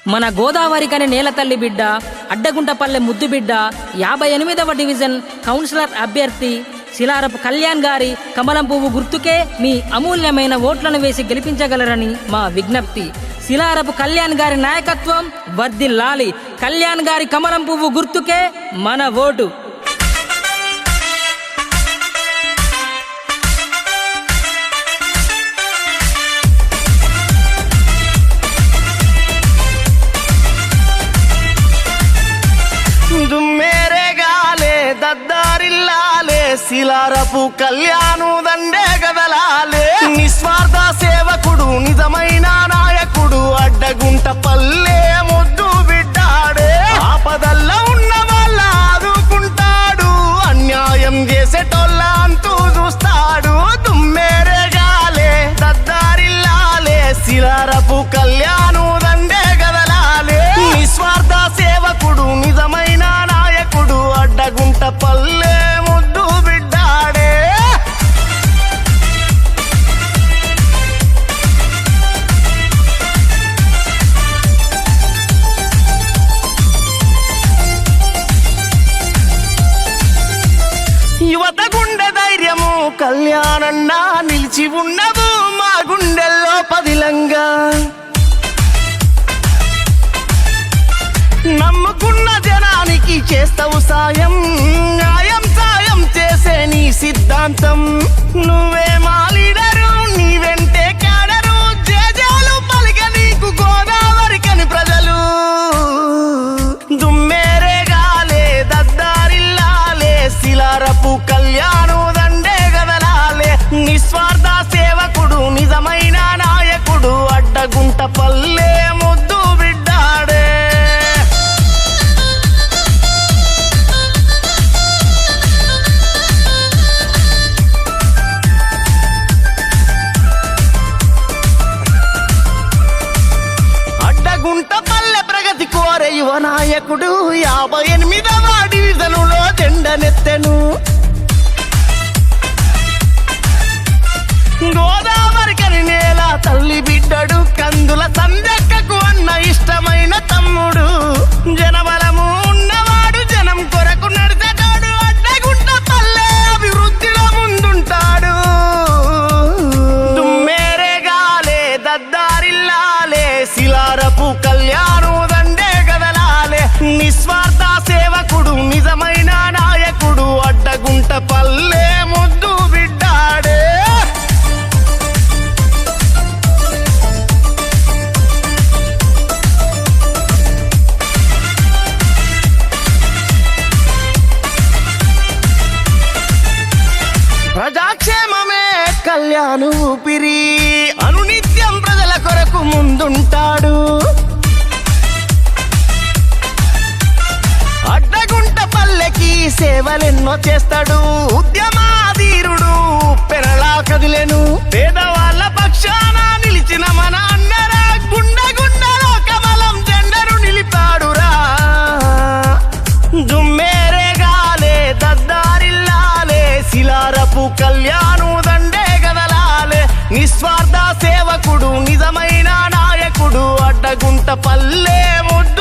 మన గోదావరికని నేలతల్లి బిడ్డ, అడ్డగుంటపల్లె ముద్దు బిడ్డ, 58వ డివిజన్ కౌన్సిలర్ అభ్యర్థి శిలారపు కళ్యాణ్ గారి కమలం పువ్వు గుర్తుకే మీ అమూల్యమైన ఓట్లను వేసి గెలిపించగలరని మా విజ్ఞప్తి. శిలారపు కళ్యాణ్ గారి నాయకత్వం వర్ధిల్లాలి. కళ్యాణ్ గారి కమలం పువ్వు గుర్తుకే మన ఓటు. శిలారపు కళ్యాణు దండే గదలాలే, నిస్వార్థ సేవకుడు, నిజమైన నాయకుడు, అడ్డగుంట పల్లె ముద్దు బిడ్డాడే. ఆపదల్లో ఉన్న వాళ్ళ ఆదుకుంటాడు, అన్యాయం చేసేటోళ్ళ అంతూ చూస్తాడు. దుమ్మేరేగాలే దద్దారిల్లాలే, శిలారపు కళ్యాణు దండే గదలాలే, నిస్వార్థ సేవకుడు, నిజమైన నాయకుడు, అడ్డగుంట పల్లె ముద్దు బిడ్డాడే. యువత గుండె ధైర్యము కళ్యాణన్నా నిలిచి ఉన్నదు మా గుండెల్లో పదిలంగా. నమ్ముకున్న జనానికి చేస్తావు సాయం, న్యాయం సాయం చేసే నీ సిద్ధాంతం. నువ్వే మా లీడరు, నీ వెంటే క్యాడరు, జేజేలు పలిక నీకు గోదావరికని ప్రజలు. దుమ్మేరేగాలే దద్దారిల్లాలే, శిలారపు కళ్యాణు దండే గదలాలే, నిస్వార్థ సేవకుడు, నిజమైన నాయకుడు, అడ్డగుంట పల్లె ముద్దు బిడ్డాడే. అడ్డగుంట పల్లె ప్రగతి కోరే యువ నాయకుడు, 58వ డివిజనులో జెండనెత్తెను. గోదావరికని నేల తల్లి బిడ్డడు, కందుల సందక్కకు అన్న ఇష్టమైన తమ్ముడు, జనబలము ఉన్నవాడు, జనం కొరకు నడిచేటాడు, అడ్డగుంట పల్లె అభివృద్ధిలో ముందుంటాడు. దుమ్మేరేగాలే దద్దారిల్లాలే, శిలారపు కళ్యాణు దండే గదలాలే, నిస్వార్థ సేవకుడు, నిజమైన నాయకుడు, అడ్డగుంట పల్లె ముద్దు బిడ్డాడే. ప్రజాక్షేమమే కళ్యాణు ఊపిరి, అనునిత్యం ప్రజల కొరకు ముందుంటాడు. అడ్డగుంట పల్లెకి సేవలెన్నో చేస్తాడు, ఉద్యమాధీరుడు, పెరలా కదిలెను. పేదవాళ్ళ పక్షాన నిలిచిన మన అన్నరా, గుండె గుండెలో కమలం జెండరు నిలిపాడురా. దుమ్మేరేగాలే దద్దారిల్లాలే, శిలారపు కళ్యాణు దండే గదలాలే, నిస్వార్థ సేవకుడు, నిజమైన నాయకుడు, అడ్డగుంట పల్లె ముద్దు